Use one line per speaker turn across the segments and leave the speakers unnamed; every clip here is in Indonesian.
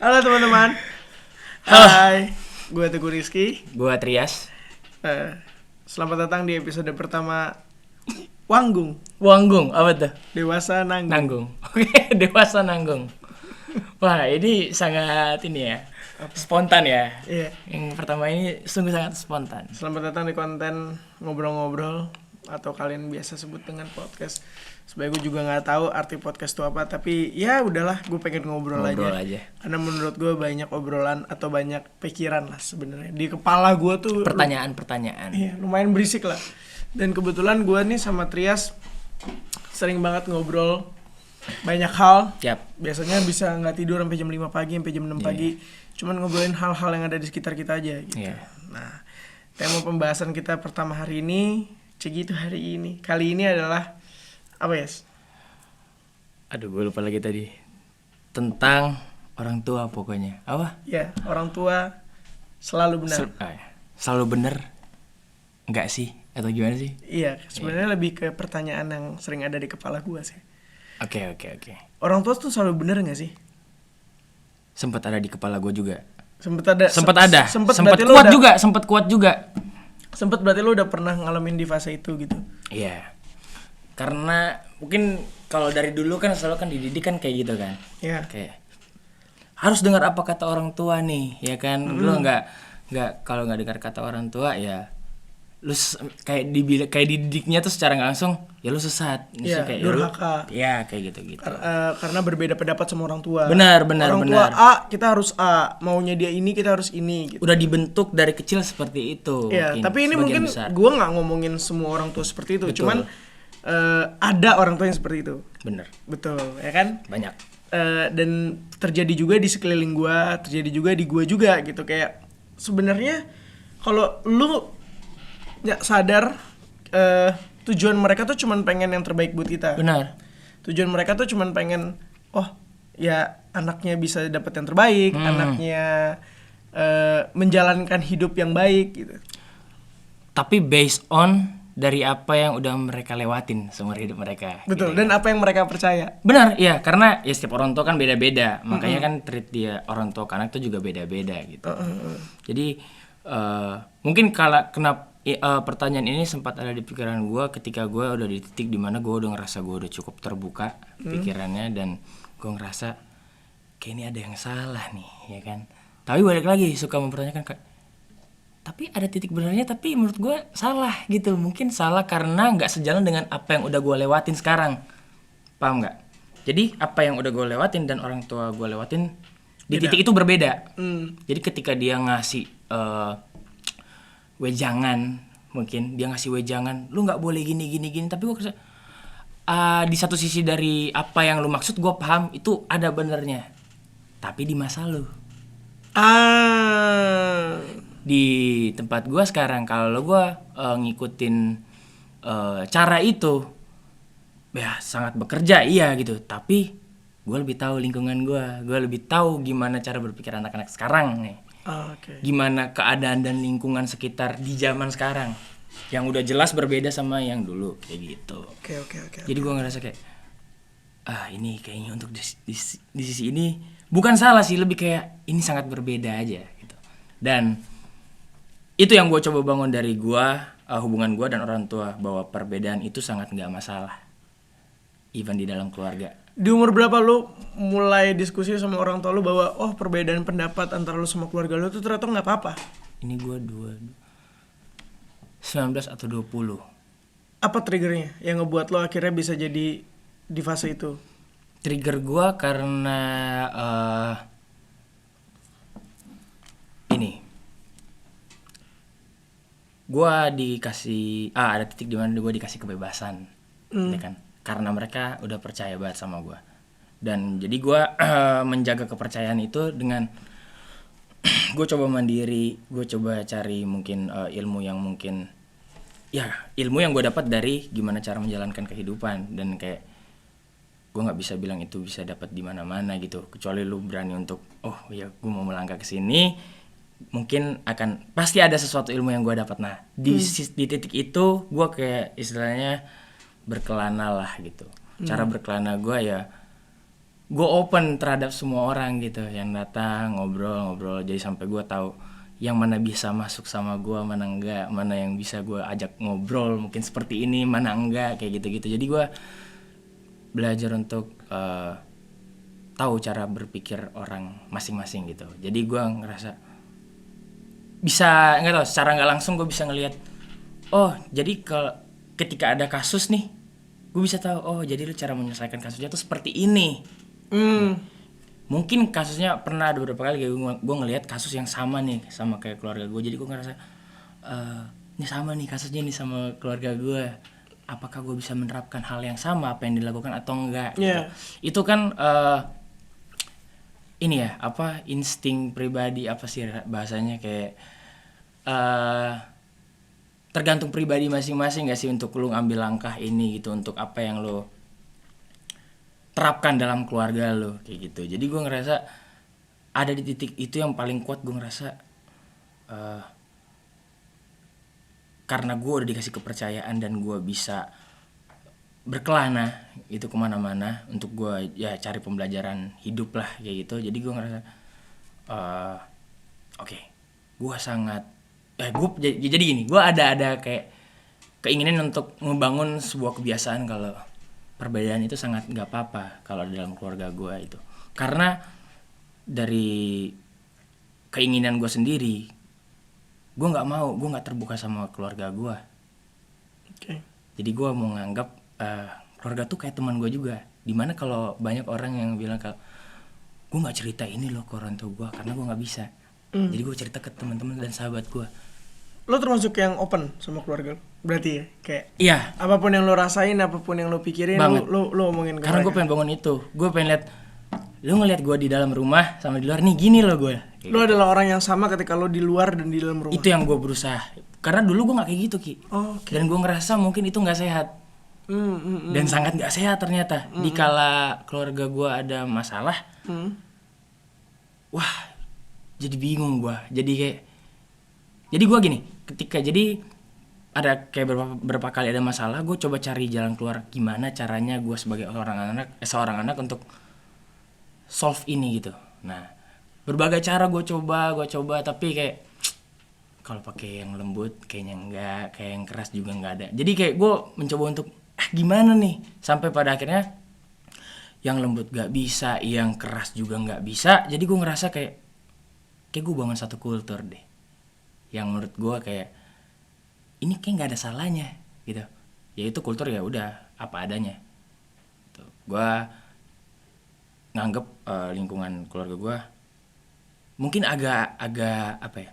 Halo teman-teman.
Halo.
Hai, gue Teguh Rizky.
Gua Trias.
Selamat datang di episode pertama Wanggung
Wanggung, apa tuh?
Dewasa Nanggung.
Nanggung. Oke, dewasa nanggung. Wah, ini sangat ini ya. Spontan ya.
Iya.
Yang pertama ini sungguh sangat spontan.
Selamat datang di konten ngobrol-ngobrol atau kalian biasa sebut dengan podcast. Sebenarnya gue juga nggak tahu arti podcast itu apa, tapi ya udahlah, gue pengen ngobrol aja. Karena menurut gue banyak obrolan atau banyak pikiran lah sebenarnya di kepala gue tuh.
Pertanyaan.
Iya, lumayan berisik lah. Dan kebetulan gue nih sama Trias sering banget ngobrol banyak hal.
Yap.
Biasanya bisa nggak tidur sampai jam 5 pagi, sampai jam 6 pagi. Cuman ngobrolin hal-hal yang ada di sekitar kita aja gitu.
Iya.
Nah, tema pembahasan kita pertama hari ini, kali ini adalah apa ya?
Aduh, gue lupa lagi tadi. Tentang orang tua pokoknya. Apa?
Ya, orang tua selalu benar.
Selalu benar? Enggak sih? Atau gimana sih?
Iya, sebenarnya lebih ke pertanyaan yang sering ada di kepala gue sih.
Oke.
Orang tua tuh selalu benar nggak sih?
Sempat ada di kepala gue juga.
Sempat ada.
Sempat kuat juga.
Sempet berarti lo udah pernah ngalamin di fase itu gitu.
Iya. Karena mungkin kalau dari dulu kan selalu kan dididik kan kayak gitu kan.
Iya.
Kayak harus dengar apa kata orang tua nih, ya kan. Lu enggak kalau enggak dengar kata orang tua ya lu kayak dididiknya tuh secara enggak langsung ya lu sesat.
Iya,
kayak
durhaka.
Iya, kayak gitu.
Karena berbeda pendapat sama orang tua.
Benar.
Orang tua A, kita harus A. Maunya dia ini, kita harus ini gitu.
Udah dibentuk dari kecil seperti itu.
Iya, tapi ini mungkin gue nggak ngomongin semua orang tua seperti itu.
Betul.
Cuman ada orang tua yang seperti itu.
Bener.
Betul, ya kan?
Banyak.
Dan terjadi juga di sekeliling gue, terjadi juga di gue juga gitu. Kayak sebenarnya kalau lu nggak sadar tujuan mereka tuh cuman pengen yang terbaik buat kita.
Benar.
Tujuan mereka tuh cuman pengen, oh ya anaknya bisa dapat yang terbaik, anaknya menjalankan hidup yang baik gitu.
Tapi based on dari apa yang udah mereka lewatin seumur hidup mereka.
Betul,
gitu.
dan apa yang mereka percaya.
Benar, iya, karena ya setiap orang tua kan beda-beda. Makanya kan treat dia orang tua ke anak tuh juga beda-beda gitu. Jadi mungkin pertanyaan ini sempat ada di pikiran gue ketika gue udah di titik dimana gue udah ngerasa gue udah cukup terbuka pikirannya, dan gue ngerasa kayak ini ada yang salah nih, ya kan. Tapi balik lagi suka mempertanyakan, tapi ada titik benarnya, tapi menurut gue salah gitu. Mungkin salah karena nggak sejalan dengan apa yang udah gue lewatin sekarang, paham nggak? Jadi apa yang udah gue lewatin dan orang tua gue lewatin di titik itu berbeda. Jadi ketika dia ngasih wejangan, mungkin dia ngasih wejangan, lu nggak boleh gini, tapi gue kerasa di satu sisi dari apa yang lu maksud gue paham, itu ada benernya, tapi di masa lu. Di tempat gue sekarang, kalau gue ngikutin cara itu, ya sangat bekerja iya gitu, tapi gue lebih tahu lingkungan gue lebih tahu gimana cara berpikir anak-anak sekarang nih. Gimana keadaan dan lingkungan sekitar di zaman sekarang yang udah jelas berbeda sama yang dulu kayak gitu.
Oke.
Jadi gue ngerasa kayak ini kayaknya untuk di sisi ini bukan salah sih, lebih kayak ini sangat berbeda aja gitu. Dan itu yang gue coba bangun dari gue, hubungan gue dan orang tua, bahwa perbedaan itu sangat nggak masalah, even di dalam keluarga.
Di umur berapa lu mulai diskusi sama orang tua lu bahwa perbedaan pendapat antara lu sama keluarga lu tuh ternyata nggak apa-apa?
Ini gue 19 atau 20.
Apa triggernya yang ngebuat lo akhirnya bisa jadi di fase itu?
Trigger gue karena ini, gue dikasih ada titik di mana gue dikasih kebebasan, ya kan? Karena mereka udah percaya banget sama gue, dan jadi gue menjaga kepercayaan itu dengan gue coba mandiri, gue coba cari mungkin ilmu yang gue dapat dari gimana cara menjalankan kehidupan, dan kayak gue nggak bisa bilang itu bisa dapat di mana-mana gitu, kecuali lu berani untuk gue mau melangkah ke sini, mungkin pasti ada sesuatu ilmu yang gue dapat. Nah di titik itu gue kayak istilahnya berkelana lah gitu. Cara berkelana gue ya, gue open terhadap semua orang gitu yang datang ngobrol-ngobrol. Jadi sampai gue tahu yang mana bisa masuk sama gue, mana enggak, mana yang bisa gue ajak ngobrol mungkin seperti ini, mana enggak, kayak gitu-gitu. Jadi gue belajar untuk tahu cara berpikir orang masing-masing gitu. Jadi gue ngerasa bisa, nggak tahu, secara nggak langsung gue bisa ngelihat, oh jadi ketika ada kasus nih, gue bisa tahu, oh jadi lu cara menyelesaikan kasusnya tuh seperti ini. Mungkin kasusnya pernah ada beberapa kali gue ngelihat kasus yang sama nih sama kayak keluarga gue. Jadi gue ngerasa ini sama nih kasusnya nih sama keluarga gue. Apakah gue bisa menerapkan hal yang sama apa yang dilakukan atau enggak?
Yeah.
Itu kan ini ya, apa, insting pribadi, apa sih bahasanya, kayak tergantung pribadi masing-masing gak sih untuk lu ngambil langkah ini gitu, untuk apa yang lu terapkan dalam keluarga lu kayak gitu. Jadi gue ngerasa ada di titik itu yang paling kuat. Gue ngerasa karena gue udah dikasih kepercayaan dan gue bisa berkelana itu kemana-mana untuk gue ya cari pembelajaran hidup lah kayak gitu. Jadi gue ngerasa oke, gue sangat jadi gini, gue ada kayak keinginan untuk membangun sebuah kebiasaan kalau perbedaan itu sangat nggak apa-apa kalau dalam keluarga gue itu. Karena dari keinginan gue sendiri, gue nggak terbuka sama keluarga gue.
Okay.
Jadi gue mau nganggap keluarga tuh kayak teman gue juga. Dimana kalau banyak orang yang bilang kalau gue nggak cerita ini loh ke orang tua gue karena gue nggak bisa. Jadi gue cerita ke teman-teman dan sahabat gue.
Lo termasuk yang open sama keluarga lo? Berarti ya? Kayak
iya,
apapun yang lo rasain, apapun yang lo pikirin, lo omongin ke
karena gue pengen bangun itu. Gue pengen lihat, lo ngeliat gue di dalam rumah sama di luar nih gini lo gue.
Lo adalah orang yang sama ketika lo di luar dan di dalam rumah?
Itu yang gue berusaha. Karena dulu gue gak kayak gitu, Ki.
Okay.
Dan gue ngerasa mungkin itu gak sehat. Dan sangat gak sehat ternyata. Dikala keluarga gue ada masalah, wah, jadi bingung gue. Jadi gue gini, ketika jadi ada kayak beberapa kali ada masalah, gue coba cari jalan keluar gimana caranya gue sebagai seorang anak untuk solve ini gitu. Nah, berbagai cara gue coba, tapi kayak kalau pakai yang lembut kayaknya enggak, kayak yang keras juga enggak ada. Jadi kayak gue mencoba untuk gimana nih, sampai pada akhirnya yang lembut gak bisa, yang keras juga gak bisa. Jadi gue ngerasa kayak gue bangun satu kultur deh, yang menurut gue kayak ini kayak nggak ada salahnya gitu. Yaitu kultur ya udah apa adanya. Tuh, gue nganggep lingkungan keluarga gue mungkin agak apa ya?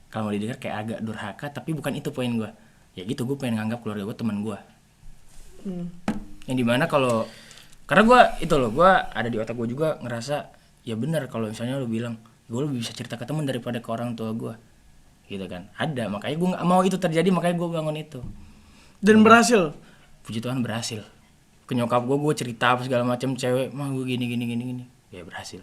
Kalau mau didengar kayak agak durhaka, tapi bukan itu poin gue. Ya gitu, gue pengen nganggap keluarga gue teman gue. Yang dimana karena gue itu loh, gue ada di otak gue juga ngerasa ya benar kalau misalnya lo bilang gue lebih bisa cerita ke teman daripada ke orang tua gue. Gitu kan, ada, makanya gue gak mau itu terjadi, makanya gue bangun itu.
Dan berhasil?
Puji Tuhan berhasil. Ke nyokap gue cerita apa segala macam, cewek mah gue gini ya berhasil.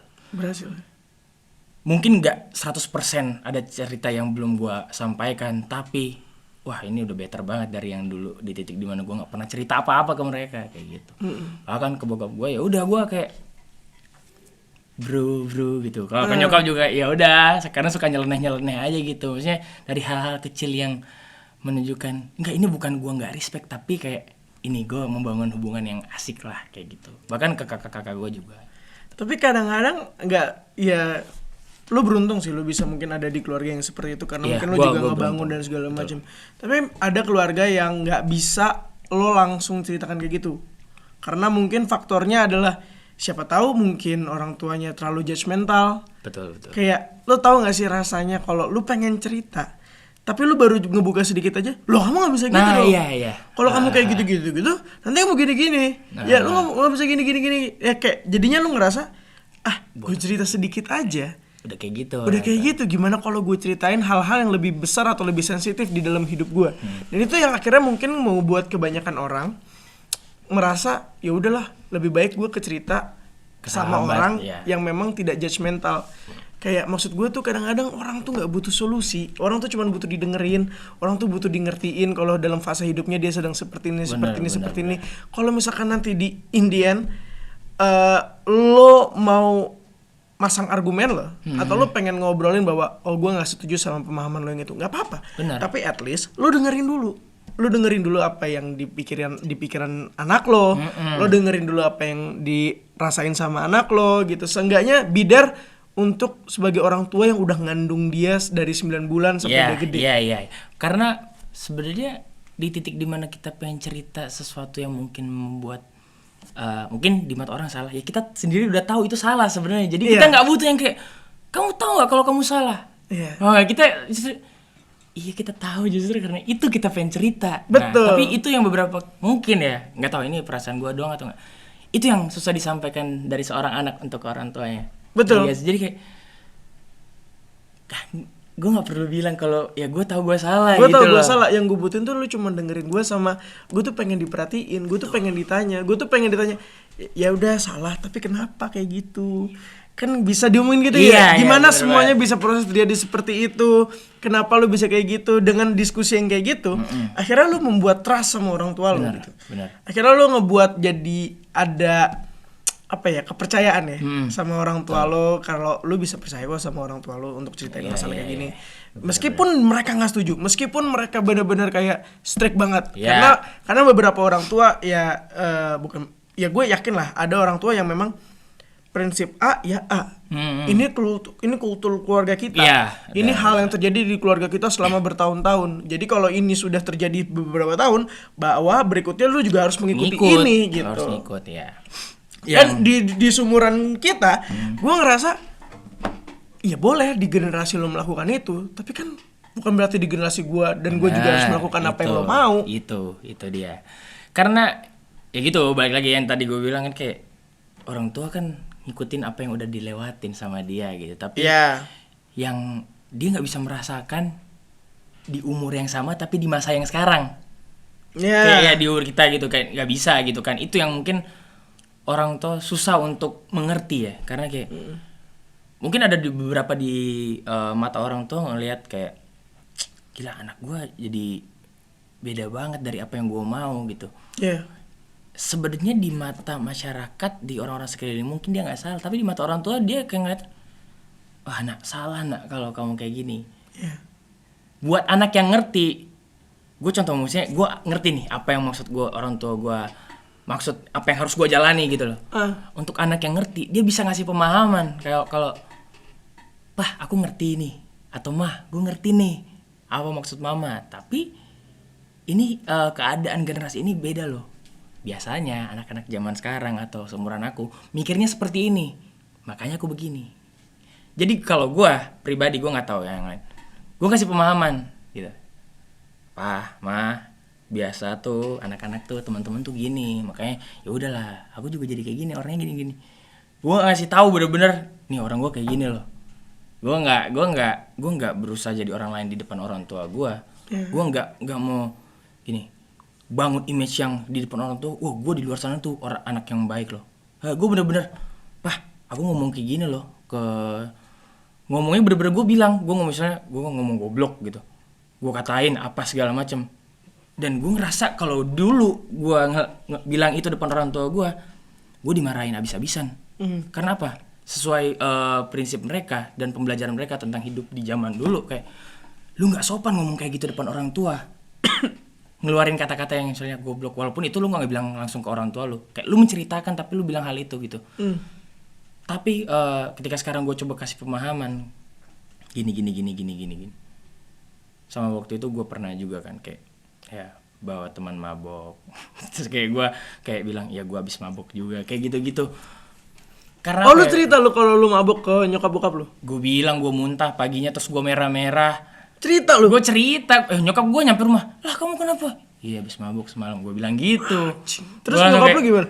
Mungkin gak 100% ada cerita yang belum gue sampaikan, tapi wah ini udah better banget dari yang dulu di titik dimana gue gak pernah cerita apa-apa ke mereka kayak gitu. Bahkan ke bokap gue ya udah gue kayak bro gitu. Kalau ke nyokap juga ya udah, sekarang suka nyeleneh aja gitu. Maksudnya dari hal-hal kecil yang menunjukkan enggak, ini bukan gua enggak respect, tapi kayak ini gua membangun hubungan yang asik lah kayak gitu. Bahkan ke kakak-kakak gua juga.
Tapi kadang-kadang enggak, ya lu beruntung sih lu bisa mungkin ada di keluarga yang seperti itu karena mungkin lu juga ngebangun dan segala macam. Tapi ada keluarga yang enggak bisa lo langsung ceritakan kayak gitu. Karena mungkin faktornya adalah siapa tahu mungkin orang tuanya terlalu judgmental.
Betul.
Kayak lo tahu nggak sih rasanya kalau lu pengen cerita, tapi lu baru ngebuka sedikit aja, lo kamu nggak bisa gitu dong.
Iya.
Kalau kamu kayak gitu, nanti kamu gini. Ya lu nggak bisa gini. Ya kayak jadinya lu ngerasa, gue cerita sedikit aja.
Udah kayak gitu.
Gimana kalau gue ceritain hal-hal yang lebih besar atau lebih sensitif di dalam hidup gue? Dan itu yang akhirnya mungkin mau buat kebanyakan orang merasa ya udahlah, lebih baik gue cerita sama orang yang memang tidak judgmental. Kayak maksud gue tuh kadang-kadang orang tuh nggak butuh solusi, orang tuh cuma butuh didengerin, orang tuh butuh di ngertiin kalau dalam fase hidupnya dia sedang seperti ini, seperti ini. Kalau misalkan nanti di Indian lo mau masang argumen lo, atau lo pengen ngobrolin bahwa oh gue nggak setuju sama pemahaman lo yang itu, nggak apa-apa. Tapi at least lo dengerin dulu apa yang di pikiran anak lo, lo dengerin dulu apa yang dirasain sama anak lo gitu. Seenggaknya bidar untuk sebagai orang tua yang udah ngandung dia dari 9 bulan sampai dia gede.
Iya. Karena sebenarnya di titik dimana kita pengen cerita sesuatu yang mungkin membuat mungkin di mata orang salah, ya kita sendiri udah tahu itu salah sebenarnya. Jadi kita nggak butuh yang kayak kamu tahu nggak kalau kamu salah. Kita justru kita tahu justru karena itu kita pengen cerita.
Betul.
Nah, tapi itu yang beberapa mungkin ya nggak tahu ini perasaan gue doang atau nggak. Itu yang susah disampaikan dari seorang anak untuk orang tuanya.
Betul.
Jadi kayak gue nggak perlu bilang kalau ya gue tahu gue salah.
Gue tahu gue salah. Yang gue butuhin tuh lu cuma dengerin gue, sama gue tuh pengen diperhatiin, gue tuh pengen ditanya, ya udah salah tapi kenapa kayak gitu, kan bisa diomongin gitu ya. Gimana semuanya bisa proses terjadi seperti itu, kenapa lu bisa kayak gitu. Dengan diskusi yang kayak gitu, akhirnya lu membuat trust sama orang tua lu gitu. Akhirnya lu ngebuat jadi ada kepercayaan ya sama orang tua lo, kalau lu bisa percaya kok sama orang tua lo untuk ceritain masalah kayak gini. Meskipun mereka nggak setuju, meskipun mereka benar-benar kayak strict banget, karena beberapa orang tua gue yakin lah ada orang tua yang memang prinsip A ya A. Ini kultur keluarga kita. Ini hal yang terjadi di keluarga kita selama bertahun-tahun. Jadi kalau ini sudah terjadi beberapa tahun, bahwa berikutnya lu juga harus mengikuti ini gitu.
Harus ngikut ya.
Dan di sumuran kita, gue ngerasa ya boleh di generasi lo melakukan itu, tapi kan bukan berarti di generasi gue dan gue juga harus melakukan apa yang lo mau.
Itu dia. Karena ya gitu, balik lagi yang tadi gue bilang kan, kayak orang tua kan ngikutin apa yang udah dilewatin sama dia gitu. Tapi yang dia nggak bisa merasakan di umur yang sama tapi di masa yang sekarang. Kayak di umur kita gitu, kayak nggak bisa gitu kan. Itu yang mungkin orang tua susah untuk mengerti ya, karena kayak mungkin ada di beberapa di mata orang tua ngelihat kayak gila anak gue jadi beda banget dari apa yang gue mau gitu. Sebenarnya di mata masyarakat, di orang-orang sekeliling mungkin dia nggak salah, tapi di mata orang tua dia kayak ngeliat, wah nak salah nak kalau kamu kayak gini. Buat anak yang ngerti, gue contoh misalnya gue ngerti nih apa yang maksud gue orang tua gue, maksud apa yang harus gue jalani gitu loh. Untuk anak yang ngerti, dia bisa ngasih pemahaman kayak kalau pah aku ngerti nih, atau mah gue ngerti nih apa maksud mama, tapi ini keadaan generasi ini beda loh. Biasanya anak-anak zaman sekarang atau seumuran aku mikirnya seperti ini, makanya aku begini. Jadi kalau gue pribadi, gue nggak tahu ya yang lain, gue kasih pemahaman gitu, pah mah biasa tuh anak-anak tuh teman-teman tuh gini, makanya ya udahlah aku juga jadi kayak gini, orangnya gini-gini. Gue ngasih tahu bener-bener nih orang gue kayak gini loh. Gue nggak berusaha jadi orang lain di depan orang tua gue. Gue nggak mau gini bangun image yang di depan orang tua. Wah gue di luar sana tuh orang anak yang baik loh. Gue bener-bener aku ngomong kayak gini loh, ngomongnya bener-bener gue bilang, gue ngomong goblok gitu, gue katain apa segala macem. Dan gue ngerasa kalau dulu gue bilang itu depan orang tua gue dimarahin abis-abisan. Karena apa? Sesuai prinsip mereka dan pembelajaran mereka tentang hidup di zaman dulu, kayak lu nggak sopan ngomong kayak gitu depan orang tua. Ngeluarin kata-kata yang misalnya goblok, walaupun itu lu nggak bilang langsung ke orang tua lu, kayak lu menceritakan tapi lu bilang hal itu gitu. Tapi ketika sekarang gue coba kasih pemahaman gini. Sama waktu itu gue pernah juga kan kayak ya bawa teman mabok. Terus kayak gue kayak bilang ya gue habis mabok juga kayak gitu. Karena
lu cerita lu kalau lu mabok ke nyokap bokap lu?
Gue bilang gue muntah paginya terus gue merah-merah.
Cerita lu?
Gue cerita, nyokap gue nyampe rumah, lah kamu kenapa? Iya habis mabok semalam, gue bilang gitu.
Terus nyokap lu gimana?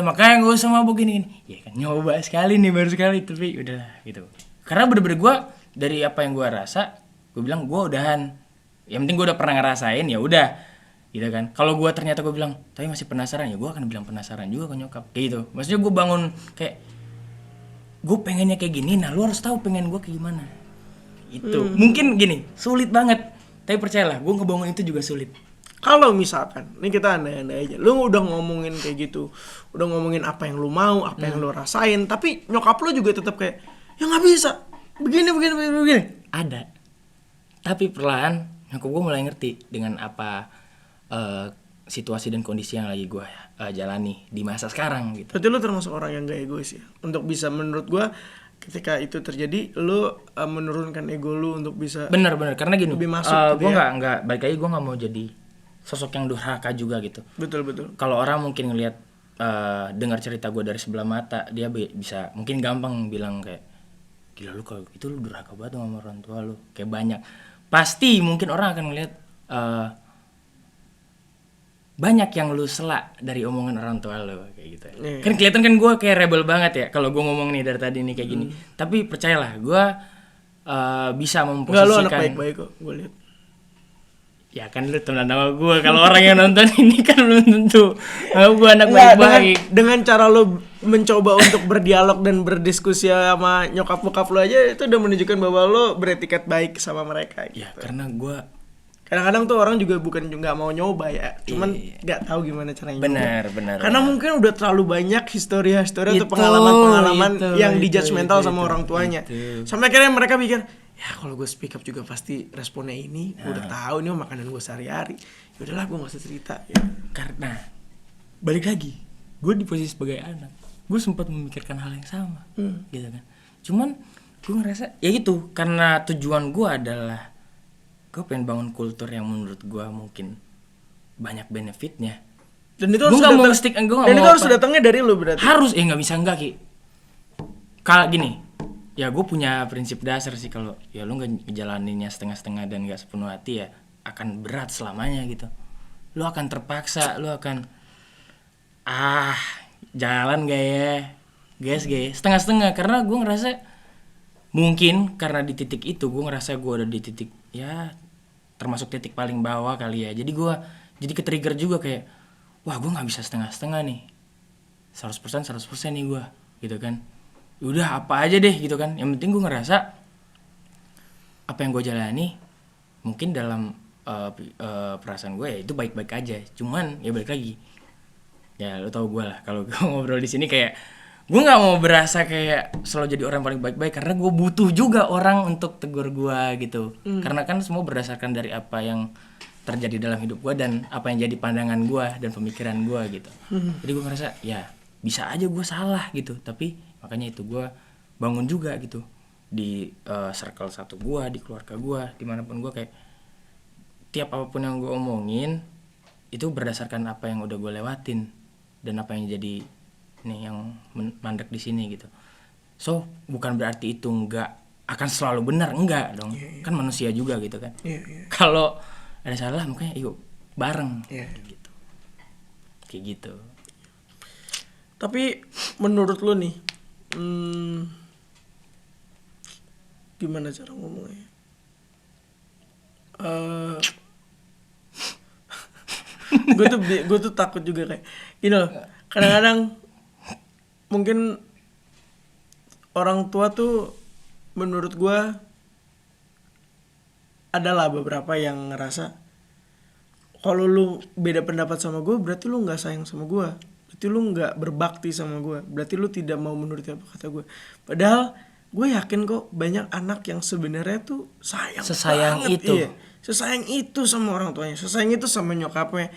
Makanya gue usah mabok gini. Ya kan nyoba sekali nih, baru sekali, tapi udahlah gitu. Karena bener-bener gue dari apa yang gue rasa, gue bilang gue udahan. Yang penting gue udah pernah ngerasain, ya udah, gitu kan. Kalau gue ternyata gue bilang, tapi masih penasaran, ya gue akan bilang penasaran juga ke nyokap, kayak gitu. Maksudnya gue bangun kayak gue pengennya kayak gini, nah lu harus tahu pengen gue kayak gimana. Itu mungkin gini, sulit banget, tapi percayalah gue ngebangun itu juga sulit.
Kalau misalkan, ini kita andai-andai aja, lu udah ngomongin kayak gitu, udah ngomongin apa yang lu mau, apa yang lu rasain, tapi nyokap lu juga tetap kayak, ya nggak bisa, begini.
Ada, tapi perlahan nyokap gue mulai ngerti dengan apa situasi dan kondisi yang lagi gue jalani di masa sekarang gitu.
Berarti lu termasuk orang yang gak egois ya, untuk bisa, menurut gue, ketika itu terjadi, lu menurunkan ego lu untuk bisa.
Bener, karena gini,
lebih masuk gitu
gue
ya.
nggak balik lagi, gue nggak mau jadi sosok yang durhaka juga gitu.
Betul.
Kalau orang mungkin ngelihat dengar cerita gue dari sebelah mata, dia bisa mungkin gampang bilang kayak, gila lu kalau itu lu durhaka banget sama orang tua lu, kayak banyak. Pasti mungkin orang akan ngelihat banyak yang lu sela dari omongan orang tua lu kayak gitu. Kan kelihatan kan gue kayak rebel banget ya kalau gue ngomong nih dari tadi nih kayak gini. Tapi percayalah gue bisa memposisikan.
Enggak, lu anak baik-baik kok, gue lihat.
Ya kan lu teman nama gue. Kalau orang yang nonton ini kan belum tentu gue anak baik-baik.
Dengan cara lu mencoba untuk berdialog dan berdiskusi sama nyokap-bokap lu aja, itu udah menunjukkan bahwa lu beretiket baik sama mereka gitu.
Ya karena gue
kadang-kadang tuh orang juga bukan nggak mau nyoba ya, cuman nggak tahu gimana caranya.
Benar.
Karena mungkin udah terlalu banyak histori atau pengalaman yang dijudgmental sama orang tuanya. Sampai akhirnya mereka pikir, ya kalau gue speak up juga pasti responnya ini. Gue udah tahu ini makanan gue sehari-hari. Ya udahlah, gue nggak usah cerita. Ya.
Karena balik lagi, gue di posisi sebagai anak, gue sempat memikirkan hal yang sama, gitu kan. Cuman gue ngerasa ya gitu, karena tujuan gue adalah gue pengen bangun kultur yang menurut gue mungkin banyak benefitnya.
Dan itu harus datangnya dari lu berarti.
Harus, nggak bisa enggak Ki. Kalau gini, ya gue punya prinsip dasar sih, kalau ya lu nggak ngejalaninnya setengah-setengah dan nggak sepenuh hati, ya akan berat selamanya gitu. Lu akan terpaksa, lu akan jalan gak ya, guys setengah-setengah, karena gue ngerasa mungkin karena di titik itu gue ngerasa gue ada di titik ya termasuk titik paling bawah kali ya. Jadi gue jadi ke-trigger juga kayak, wah gue nggak bisa setengah-setengah nih, 100% nih gue gitu kan. Udah apa aja deh gitu kan, yang penting gue ngerasa apa yang gue jalani mungkin dalam perasaan gue ya itu baik-baik aja. Cuman ya balik lagi, ya lo tau gue lah kalau gue ngobrol di sini kayak gue nggak mau berasa kayak selalu jadi orang paling baik-baik, karena gue butuh juga orang untuk tegur gue gitu. Karena kan semua berdasarkan dari apa yang terjadi dalam hidup gue dan apa yang jadi pandangan gue dan pemikiran gue gitu. Jadi gue ngerasa ya bisa aja gue salah gitu, tapi makanya itu gue bangun juga gitu di circle satu gue, di keluarga gue, dimanapun gue, kayak tiap apapun yang gue omongin itu berdasarkan apa yang udah gue lewatin dan apa yang jadi nih yang mandek di sini gitu. So bukan berarti itu nggak akan selalu benar, enggak dong. Kan manusia juga gitu kan. Kalau ada salah makanya yuk bareng gitu. Kayak gitu.
Tapi menurut lu nih, gimana cara ngomongnya? Gue tuh takut juga kayak, kadang-kadang mungkin orang tua tuh menurut gue adalah beberapa yang ngerasa kalau lu beda pendapat sama gue berarti lu nggak sayang sama gue, berarti lu nggak berbakti sama gue, berarti lu tidak mau menuruti apa kata gue. Padahal gue yakin kok banyak anak yang sebenarnya tuh sesayang banget, sesayang itu sama orang tuanya, sesayang itu sama nyokapnya.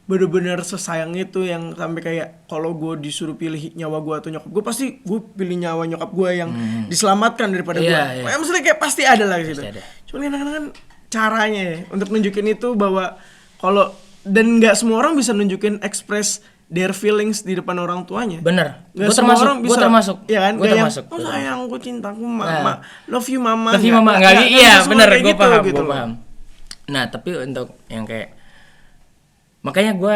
Bener-bener sesayang itu yang sampai kayak kalau gue disuruh pilih nyawa gue atau nyokap gue, pasti gue pilih nyawa nyokap gue yang diselamatkan daripada gue. Maksudnya kayak pasti ada lah gitu. Cuman kadang-kadang caranya ya, untuk nunjukin itu bahwa kalau, dan nggak semua orang bisa nunjukin express their feelings di depan orang tuanya.
Bener. Gue termasuk.
Ya kan?
Gue termasuk.
Oh sayang, aku cintaku mama, love you mama.
Love you mama. Nggak, iya bener. Gue paham. Nah tapi untuk yang kayak, makanya gue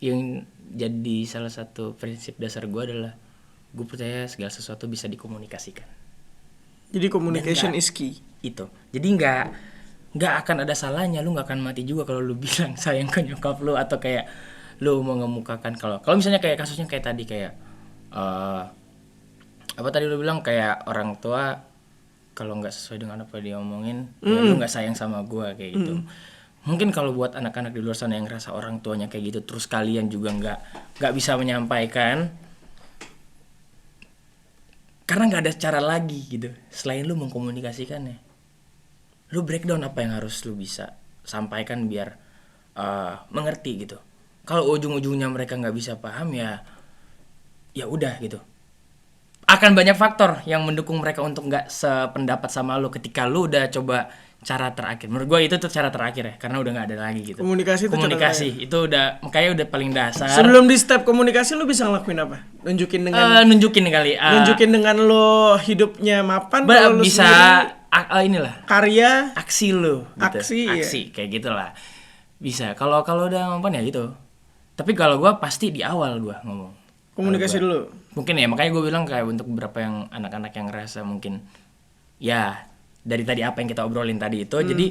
yang jadi salah satu prinsip dasar gue adalah gue percaya segala sesuatu bisa dikomunikasikan.
Jadi communication is key.
Itu. Jadi nggak akan ada salahnya, lu nggak akan mati juga kalau lu bilang sayang ke nyokap lu, atau kayak lu mau ngemukakan kalau misalnya kayak kasusnya kayak tadi kayak apa tadi lu bilang kayak orang tua kalau nggak sesuai dengan apa dia omongin, ya lu nggak sayang sama gua kayak gitu. Mungkin kalau buat anak-anak di luar sana yang ngerasa orang tuanya kayak gitu, terus kalian juga nggak bisa menyampaikan, karena nggak ada cara lagi gitu selain lu mengkomunikasikannya. Lu breakdown apa yang harus lu bisa sampaikan biar mengerti gitu. Kalau ujung-ujungnya mereka nggak bisa paham ya udah gitu. Akan banyak faktor yang mendukung mereka untuk nggak sependapat sama lu ketika lu udah coba cara terakhir. Menurut gue itu tuh cara terakhir ya, karena udah nggak ada lagi gitu. Komunikasi itu udah makanya udah paling dasar.
Sebelum di step komunikasi lu bisa ngelakuin apa? Nunjukin dengan lo hidupnya mapan,
lu bisa inilah
karya,
aksi lu gitu.
aksi
kayak gitulah. Bisa. Kalau udah mapan ya gitu. Tapi kalau gue pasti di awal gue ngomong
komunikasi dulu.
Mungkin ya makanya gue bilang kayak untuk beberapa yang anak-anak yang ngerasa mungkin ya dari tadi apa yang kita obrolin tadi itu. Jadi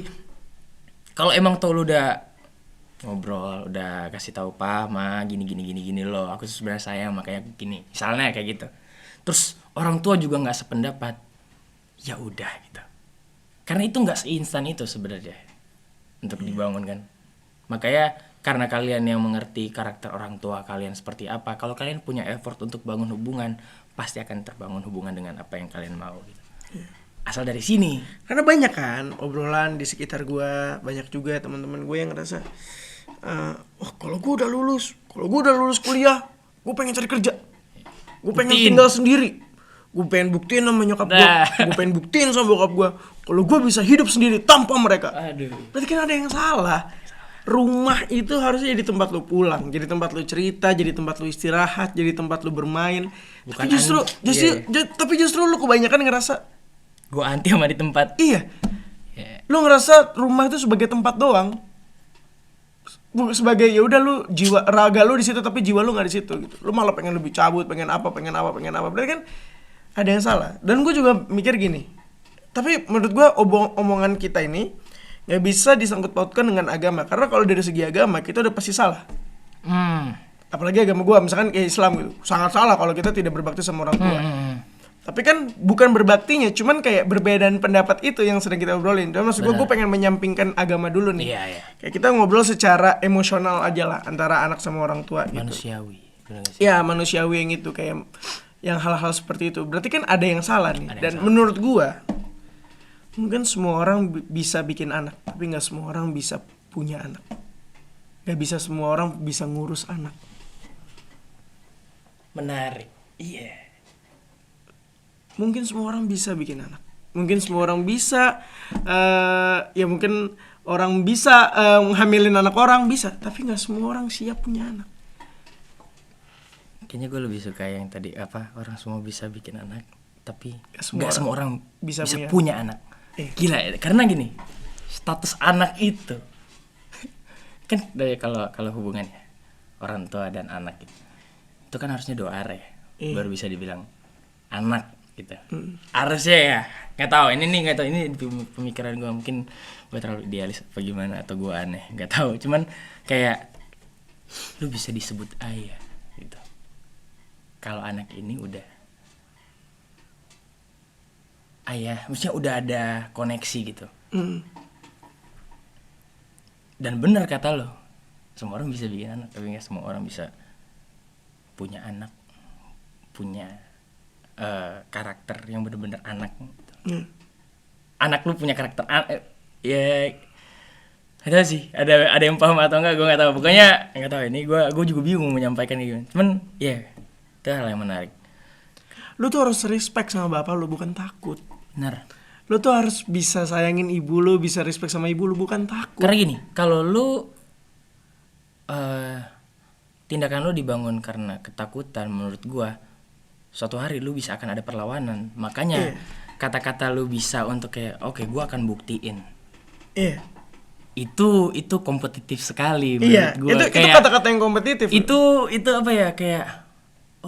kalau emang tuh lu udah ngobrol, udah kasih tahu pa, ma, gini loh, aku sebenarnya sayang makanya gini, misalnya kayak gitu. Terus orang tua juga nggak sependapat, ya udah gitu. Karena itu nggak seinstan itu sebenarnya untuk dibangun kan. Makanya karena kalian yang mengerti karakter orang tua kalian seperti apa, kalau kalian punya effort untuk bangun hubungan, pasti akan terbangun hubungan dengan apa yang kalian mau gitu. Asal dari sini.
Karena banyak kan obrolan di sekitar gue, banyak juga teman-teman gue yang ngerasa kalau gue udah lulus kuliah, gue pengen cari kerja, gue pengen tinggal sendiri, gue pengen buktiin sama nyokap gue, gue pengen buktiin sama bokap gue kalau gue bisa hidup sendiri tanpa mereka. Berarti kan ada yang salah. Rumah itu harusnya jadi tempat lu pulang, jadi tempat lu cerita, jadi tempat lu istirahat, jadi tempat lu bermain. Tapi justru lu kebanyakan ngerasa
gue anti sama di tempat.
Iya. Lu ngerasa rumah itu sebagai tempat doang. Sebagai ya udah lu jiwa raga lu di situ tapi jiwa lu enggak di situ gitu. Lu malah pengen lebih cabut, pengen apa. Berarti kan ada yang salah. Dan gue juga mikir gini. Tapi menurut gue omongan kita ini nggak bisa disangkut pautkan dengan agama, karena kalau dari segi agama kita udah pasti salah. Apalagi agama gue misalkan kayak Islam gitu, sangat salah kalau kita tidak berbakti sama orang tua. Tapi kan bukan berbaktinya, cuman kayak berbedaan pendapat itu yang sedang kita obrolin. Dan maksud gue pengen menyampingkan agama dulu nih.
Iya.
Kayak kita ngobrol secara emosional aja lah antara anak sama orang tua gitu.
Manusiawi.
Ya manusiawi yang itu kayak yang hal-hal seperti itu. Berarti kan ada yang salah nih. Dan menurut gue mungkin semua orang bisa bikin anak, tapi nggak semua orang bisa punya anak. Nggak bisa semua orang bisa ngurus anak.
Menarik. Iya.
Mungkin semua orang bisa bikin anak. Mungkin semua orang bisa, mungkin orang bisa hamilin anak orang bisa, tapi nggak semua orang siap punya anak.
Kayaknya gue lebih suka yang tadi orang semua bisa bikin anak, tapi nggak semua orang bisa punya anak. Gila ya, karena gini, status anak itu kan dari kalau hubungannya orang tua dan anak itu kan harusnya 2 arah ya, baru bisa dibilang anak gitu. Harusnya ya, nggak tahu ini pemikiran gue, mungkin gue terlalu idealis apa gimana atau gue aneh, nggak tahu. Cuman kayak lu bisa disebut ayah gitu kalau anak ini udah ayah, maksudnya udah ada koneksi gitu. Dan benar kata lo, semua orang bisa bikin anak, tapi nggak semua orang bisa punya anak, punya karakter yang benar-benar anak gitu. Anak lu punya karakter ya ada sih, ada yang paham atau enggak gue nggak tahu. Pokoknya nggak tahu, ini gue juga bingung menyampaikan gimana. Cuman itu hal yang menarik.
Lu tuh harus respect sama bapak lu, bukan takut.
Benar.
Lu tuh harus bisa sayangin ibu lu, bisa respect sama ibu lu, bukan takut.
Karena gini, kalau lu tindakan lu dibangun karena ketakutan, menurut gua suatu hari lu bisa akan ada perlawanan. Makanya kata-kata lu bisa untuk kayak oke, gua akan buktiin. Itu kompetitif sekali menurut gua.
Itu kata-kata yang kompetitif.
Itu apa ya, kayak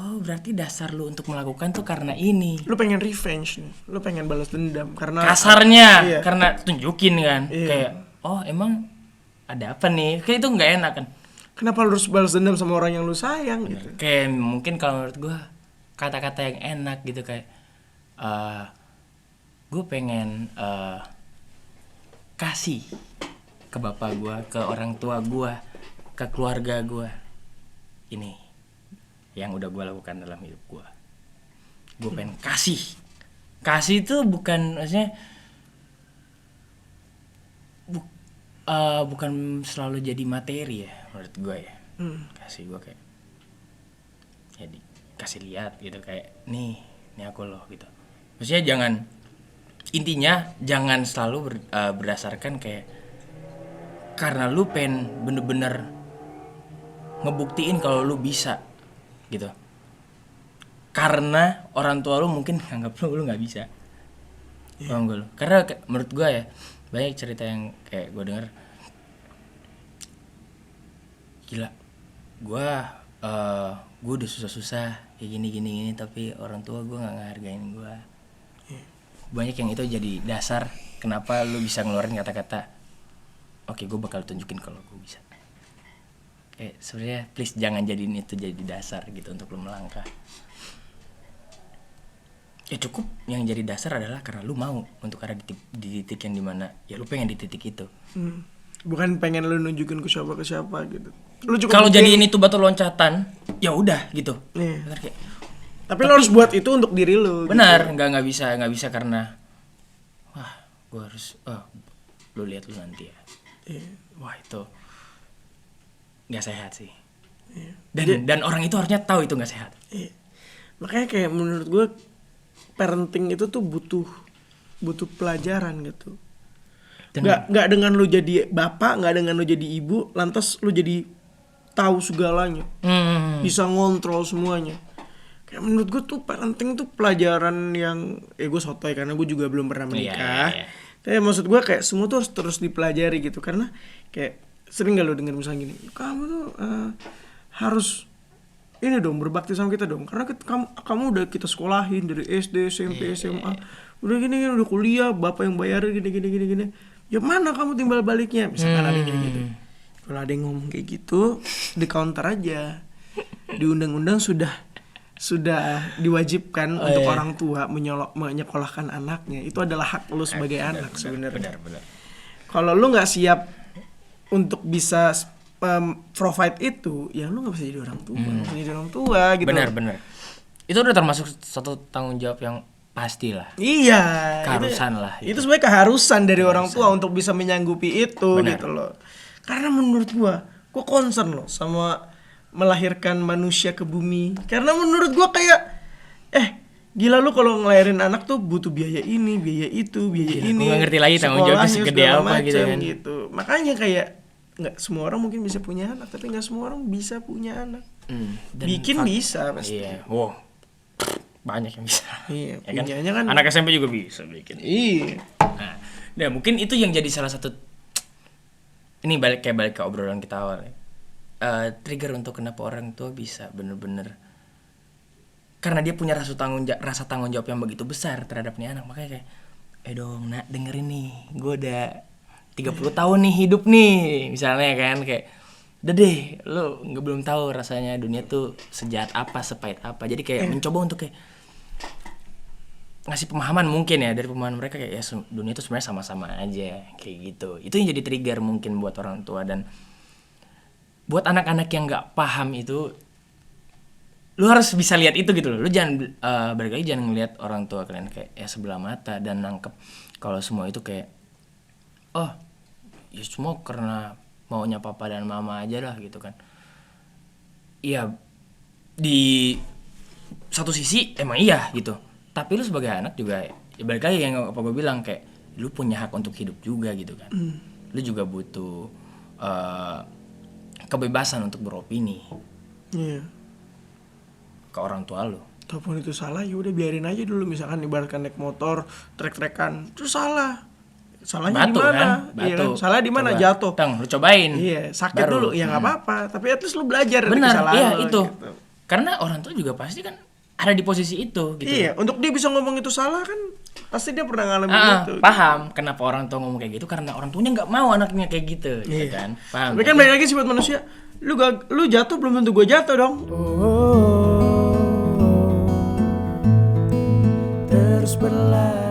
berarti dasar lu untuk melakukan tuh karena ini.
Lu pengen revenge nih. Lu pengen balas dendam karena
kasarnya karena tunjukin kan. Kayak emang ada apa nih? Kayak itu enggak enak kan.
Kenapa lu harus balas dendam sama orang yang lu sayang gitu.
Kayak mungkin kalau menurut gua kata-kata yang enak gitu kayak gue pengen kasih ke bapak gue, ke orang tua gue, ke keluarga gue. Ini yang udah gue lakukan dalam hidup gue. Gue pengen kasih. Kasih itu bukan maksudnya bukan selalu jadi materi ya menurut gue ya. Kasih gue kayak ya kasih lihat gitu kayak nih aku loh gitu. Maksudnya intinya jangan selalu berdasarkan kayak karena lu pengen bener-bener ngebuktiin kalau lu bisa gitu. Karena orang tua lu mungkin nganggap lu nggak bisa. Paham gue lu? Karena menurut gue ya banyak cerita yang kayak gue denger, gila, gue udah susah-susah kayak gini tapi orang tua gue nggak ngehargain gue. Banyak yang itu jadi dasar kenapa lu bisa ngeluarin kata-kata oke, gue bakal tunjukin kalau gue bisa. Kayak sebenarnya please jangan jadiin itu jadi dasar gitu untuk lu melangkah. Ya cukup yang jadi dasar adalah karena lu mau untuk ada di titik yang dimana ya lu pengen di titik itu.
Bukan pengen lu nunjukin ke siapa gitu.
Kalau jadiin itu batu loncatan, ya udah gitu. Benar kayak.
Tapi lu harus buat itu untuk diri lu.
Benar,
gitu.
nggak bisa karena wah, gue harus lu lihat lu nanti ya. Wah, itu nggak sehat sih. Dan orang itu harusnya tahu itu nggak sehat.
Makanya kayak menurut gue parenting itu tuh butuh pelajaran gitu. Nggak dengan lu jadi bapak, nggak dengan lu jadi ibu, lantas lu jadi tahu segalanya, bisa ngontrol semuanya. Kayak menurut gue tuh parenting tuh pelajaran yang, gue sotoy karena gue juga belum pernah menikah. Tapi maksud gue kayak semua tuh harus terus dipelajari gitu, karena kayak sering gak lo denger misalnya gini, kamu tuh harus ini dong berbakti sama kita dong, karena kamu udah kita sekolahin dari SD, SMP, SMA, udah gini udah kuliah, bapak yang bayarin gini. Ya mana kamu timbal baliknya, misalkan ada kayak gitu. Kalau ada yang ngomong kayak gitu, di counter aja. Di undang-undang sudah diwajibkan untuk orang tua menyekolahkan anaknya. Itu adalah hak lu sebagai anak sebenarnya.
Benar.
Kalau lu nggak siap untuk bisa provide itu, ya lu nggak bisa jadi orang tua. Nggak jadi orang tua gitu.
Benar. Itu udah termasuk satu tanggung jawab yang pastilah.
Iya.
Keharusan lah.
Itu sebenarnya keharusan dari orang tua untuk bisa menyanggupi itu.
Benar.
Gitu loh. Karena menurut gua concern loh sama melahirkan manusia ke bumi. Karena menurut gua kayak gila lu kalau ngelahirin anak tuh butuh biaya ini, biaya itu, biaya ini.
Gua ngerti lagi tanggung jawabnya segede apa gitu kan.
Gitu. Makanya kayak nggak semua orang mungkin bisa punya anak, tapi nggak semua orang bisa punya anak. Bikin bisa pasti.
Iya. Wow. Banyak yang bisa.
Iya,
ya
punyanya kan.
Anak SMP juga bisa bikin.
Iya.
Nah, mungkin itu yang jadi salah satu. Ini balik ke obrolan kita awal. Trigger untuk kenapa orang tua bisa bener-bener karena dia punya rasa tanggung jawab yang begitu besar terhadap nih anak, makanya kayak dong nak dengerin nih, gue udah 30 tahun nih hidup nih misalnya kan, kayak udah deh lo belum tahu rasanya dunia tuh sejahat apa, sepahit apa. Jadi kayak mencoba untuk kayak ngasih pemahaman mungkin ya, dari pemahaman mereka kayak ya dunia itu sebenarnya sama-sama aja kayak gitu. Itu yang jadi trigger mungkin buat orang tua. Dan buat anak-anak yang nggak paham itu, lu harus bisa lihat itu gitu loh. Lu jangan balik lagi, jangan ngelihat orang tua kalian kayak ya sebelah mata dan nangkep kalau semua itu kayak ya semua karena maunya papa dan mama aja lah gitu kan. Iya, di satu sisi emang iya gitu, tapi lu sebagai anak juga ya balik lagi yang apa gue bilang, kayak lu punya hak untuk hidup juga gitu kan. Lu juga butuh kebebasan untuk beropini.
Iya.
Ke orang tua lu.
Ataupun itu salah, ya udah biarin aja dulu. Misalkan ibaratkan naik motor trek-trekan, terus salahnya di mana?
Kan?
Iya kan? Salah di mana? Jatuh.
Lu cobain.
Iya, sakit baru. Dulu ya nggak apa-apa, tapi at least lu belajar dari
benar,
kesalahan
iya,
lo.
Itu.
Gitu.
Karena orang tua juga pasti kan ada di posisi itu gitu.
Iya, untuk dia bisa ngomong itu salah kan pasti dia pernah ngalamin itu.
Paham kenapa orang tua ngomong kayak gitu, karena orang tuanya nggak mau anaknya kayak gitu, gitu kan. Paham.
Tapi kan balik lagi sifat manusia, lu jatuh belum tentu gue jatuh dong. berlari.